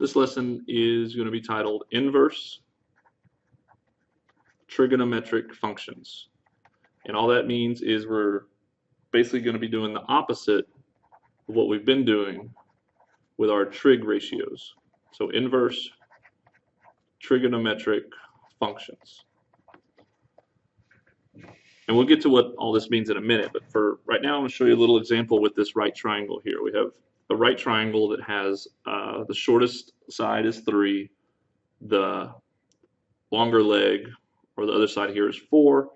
This lesson is going to be titled Inverse Trigonometric Functions. And all that means is we're basically going to be doing the opposite of what we've been doing with our trig ratios. So inverse trigonometric functions. And we'll get to what all this means in a minute, but for right now I'm going to show you a little example with this right triangle here. We have a right triangle that has the shortest side is 3, the longer leg, or the other side here, is 4,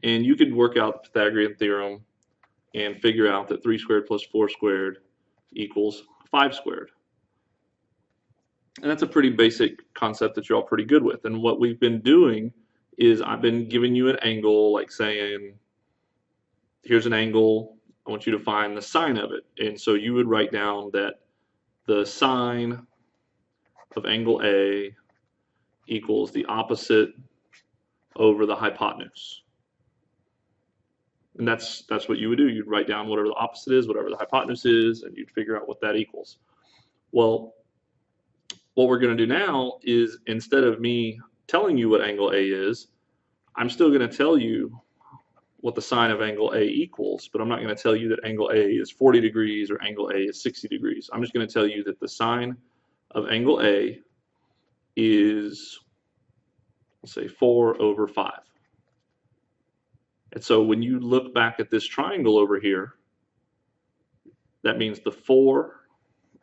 and you could work out the Pythagorean theorem and figure out that 3 squared plus 4 squared equals 5 squared. And that's a pretty basic concept that you're all pretty good with. And what we've been doing is I've been giving you an angle, like saying, here's an angle, I want you to find the sine of it. And so you would write down that the sine of angle A equals the opposite over the hypotenuse. And that's what you would do. You'd write down whatever the opposite is, whatever the hypotenuse is, and you'd figure out what that equals. Well, what we're going to do now is, instead of me telling you what angle A is, I'm still going to tell you what the sine of angle A equals, but I'm not going to tell you that angle A is 40 degrees or angle A is 60 degrees. I'm just going to tell you that the sine of angle A is, let's say, 4 over 5. And so when you look back at this triangle over here, that means the 4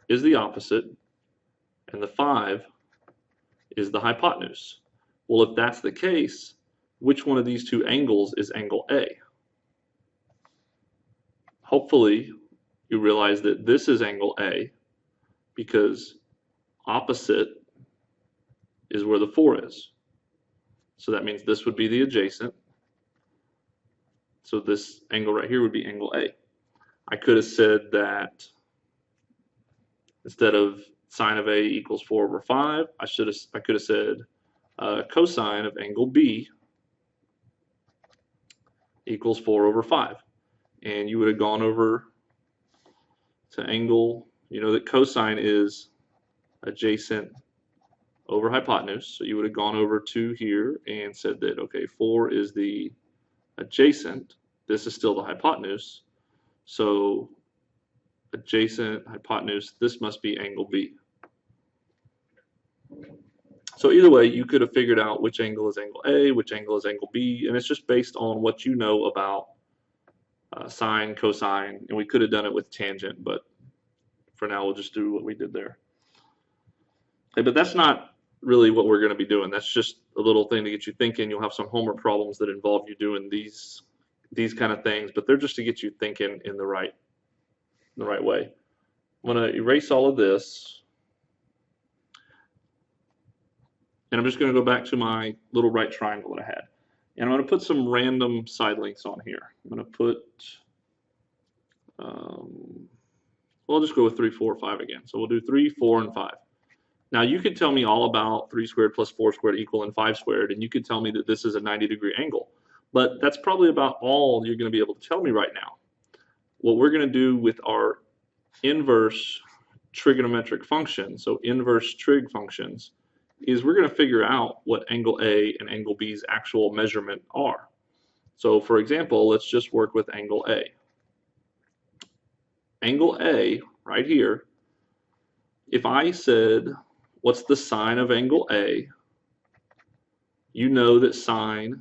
is the opposite and the 5 is the hypotenuse. Well, if that's the case, which one of these two angles is angle A? Hopefully, you realize that this is angle A because opposite is where the 4 is. So that means this would be the adjacent. So this angle right here would be angle A. I could have said that instead of sine of A equals 4 over 5, I could have said cosine of angle B equals 4 over 5. And you would have gone over to angle, you know that cosine is adjacent over hypotenuse. So you would have gone over to here and said that, okay, 4 is the adjacent. This is still the hypotenuse. So adjacent, hypotenuse, this must be angle B. So either way, you could have figured out which angle is angle A, which angle is angle B, and it's just based on what you know about sine, cosine, and we could have done it with tangent, but for now we'll just do what we did there. Okay, but that's not really what we're going to be doing. That's just a little thing to get you thinking. You'll have some homework problems that involve you doing these kind of things, but they're just to get you thinking in the right way. I'm going to erase all of this, and I'm just going to go back to my little right triangle that I had. And I'm going to put some random side lengths on here. I'm going to put, well, I'll just go with 3, 4, 5 again. So we'll do 3, 4, and 5. Now you could tell me all about 3 squared plus 4 squared equaling 5 squared, and you could tell me that this is a 90-degree angle. But that's probably about all you're going to be able to tell me right now. What we're going to do with our inverse trigonometric function, so inverse trig functions, is we're going to figure out what angle A and angle B's actual measurement are. So for example, let's just work with angle A. Angle A, right here, if I said, what's the sine of angle A? You know that sine,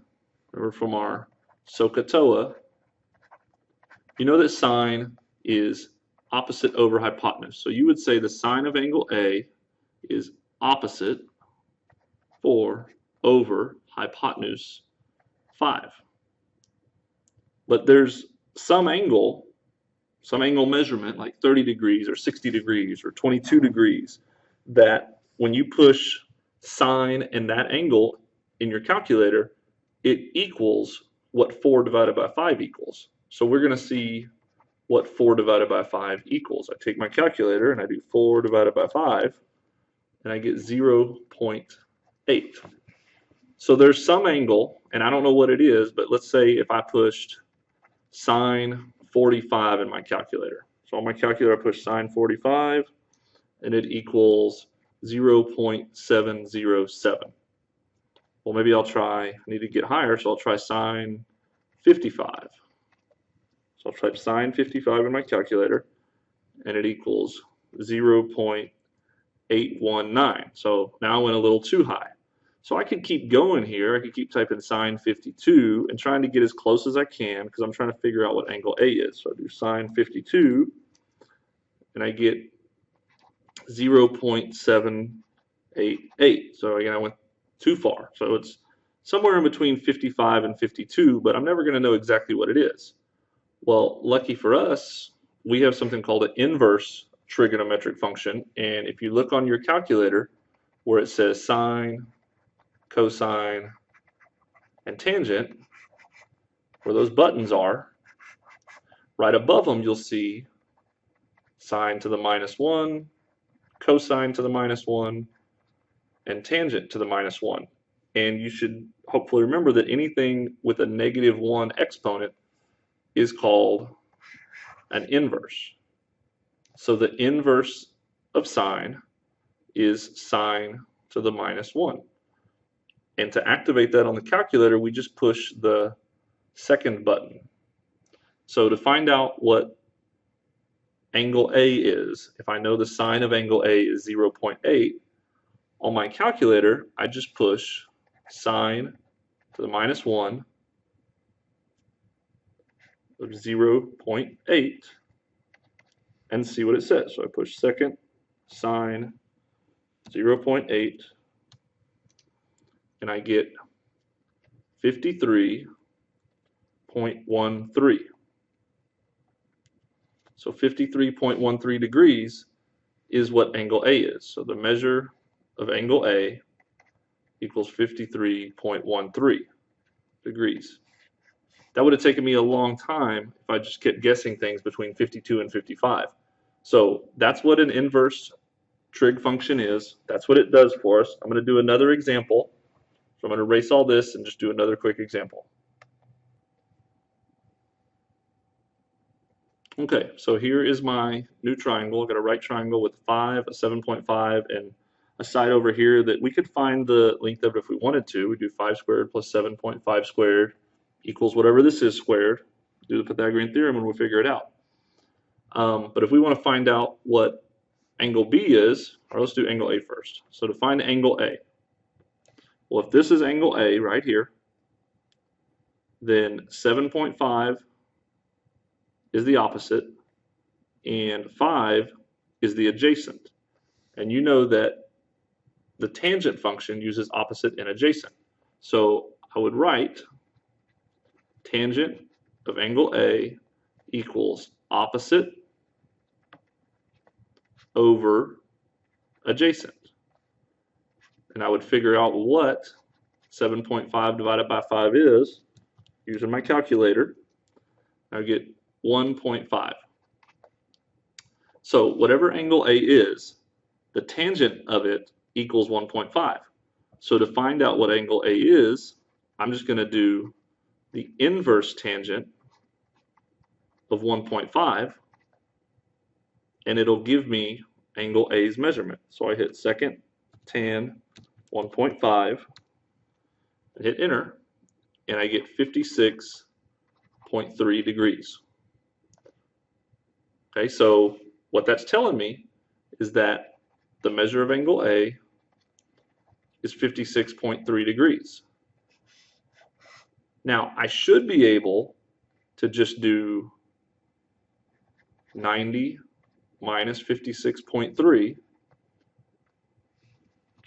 remember from our SOHCAHTOA, you know that sine is opposite over hypotenuse. So you would say the sine of angle A is opposite 4 over hypotenuse 5. But there's some angle measurement, like 30 degrees or 60 degrees or 22 degrees, that when you push sine and that angle in your calculator, it equals what 4 divided by 5 equals. So we're going to see what 4 divided by 5 equals. I take my calculator and I do 4 divided by 5, and I get 0.8. So there's some angle, and I don't know what it is, but let's say if I pushed sine 45 in my calculator. So on my calculator I push sine 45, and it equals 0.707. Well, maybe I need to get higher, so I'll try sine 55. So I'll type sine 55 in my calculator, and it equals 0.819. So now I went a little too high. So I could keep going here. I could keep typing sine 52 and trying to get as close as I can because I'm trying to figure out what angle A is. So I do sine 52, and I get 0.788. So again, I went too far. So it's somewhere in between 55 and 52, but I'm never going to know exactly what it is. Well, lucky for us, we have something called an inverse trigonometric function. And if you look on your calculator where it says sine, cosine, and tangent, where those buttons are, right above them you'll see sine to the -1, cosine to the -1, and tangent to the -1. And you should hopefully remember that anything with a -1 exponent is called an inverse. So the inverse of sine is sine to the -1. And to activate that on the calculator, we just push the second button. So to find out what angle A is, if I know the sine of angle A is 0.8, on my calculator, I just push sine to the -1 of 0.8 and see what it says. So I push second sine 0.8 and I get 53.13. So 53.13 degrees is what angle A is. So the measure of angle A equals 53.13 degrees. That would have taken me a long time if I just kept guessing things between 52 and 55. So that's what an inverse trig function is. That's what it does for us. I'm going to do another example. So I'm going to erase all this and just do another quick example. Okay, so here is my new triangle. I've got a right triangle with 5, a 7.5, and a side over here that we could find the length of it if we wanted to. We do 5 squared plus 7.5 squared equals whatever this is squared. Do the Pythagorean theorem and we'll figure it out. But if we want to find out what angle B is, or let's do angle A first. So to find angle A, well, if this is angle A right here, then 7.5 is the opposite, and 5 is the adjacent. And you know that the tangent function uses opposite and adjacent. So I would write tangent of angle A equals opposite over adjacent. And I would figure out what 7.5 divided by 5 is using my calculator. I get 1.5. So whatever angle A is, the tangent of it equals 1.5. So to find out what angle A is, I'm just going to do the inverse tangent of 1.5, and it'll give me angle A's measurement. So I hit second tan 1.5 and hit enter, and I get 56.3 degrees. Okay, so what that's telling me is that the measure of angle A is 56.3 degrees. Now, I should be able to just do 90 minus 56.3.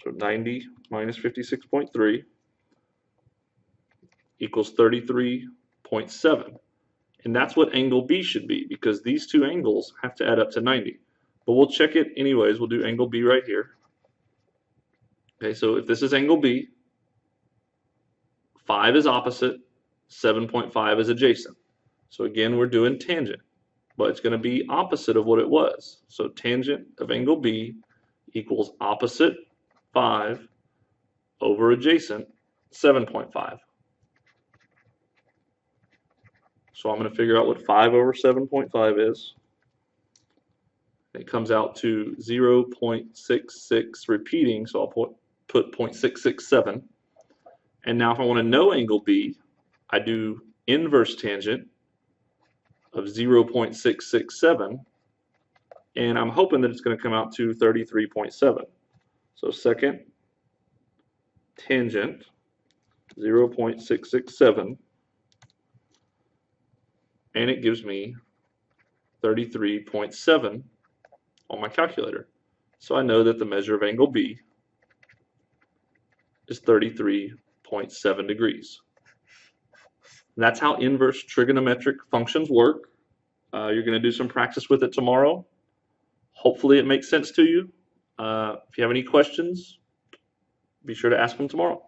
So 90 minus 56.3 equals 33.7. And that's what angle B should be, because these two angles have to add up to 90. But we'll check it anyways. We'll do angle B right here. Okay, so if this is angle B, 5 is opposite, 7.5 is adjacent. So again, we're doing tangent, but it's going to be opposite of what it was. So tangent of angle B equals opposite 5 over adjacent 7.5. So I'm going to figure out what 5 over 7.5 is. It comes out to 0.66 repeating, so I'll put 0.667. And now if I want to know angle B, I do inverse tangent of 0.667, and I'm hoping that it's going to come out to 33.7. So second tangent 0.667, and it gives me 33.7 on my calculator. So I know that the measure of angle B is 33.7 degrees. And that's how inverse trigonometric functions work. You're going to do some practice with it tomorrow. Hopefully it makes sense to you. If you have any questions, be sure to ask them tomorrow.